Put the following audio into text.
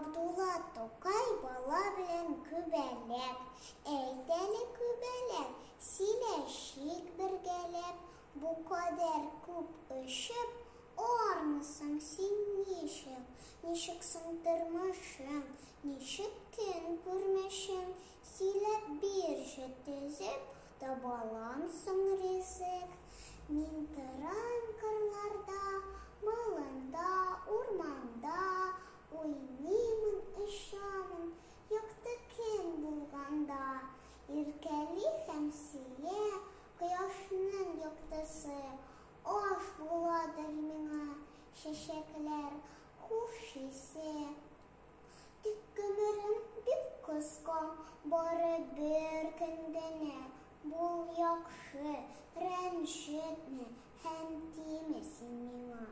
Абдулла Токай бала белән күбәләк, әйтәле күбәләк, сөйләшик бергәләп, бу кадәр күп очып, армысың син ничек, ничек соң тормышың, ничек көн күрмәшең, сөйләп бирче төзеп, табаламсың ризык. Мин торам кырларда, болында, урманда, уйныймын, очамын, якты көн булганда. Иркәли һәм сөя кояшның яктысы, аш буладыр миңа чәчәкләр хуш исе. Тик гомерем бик кыска, бары бер көн генә. Бул яхшы, рәнҗетмә һәм тимә син миңа.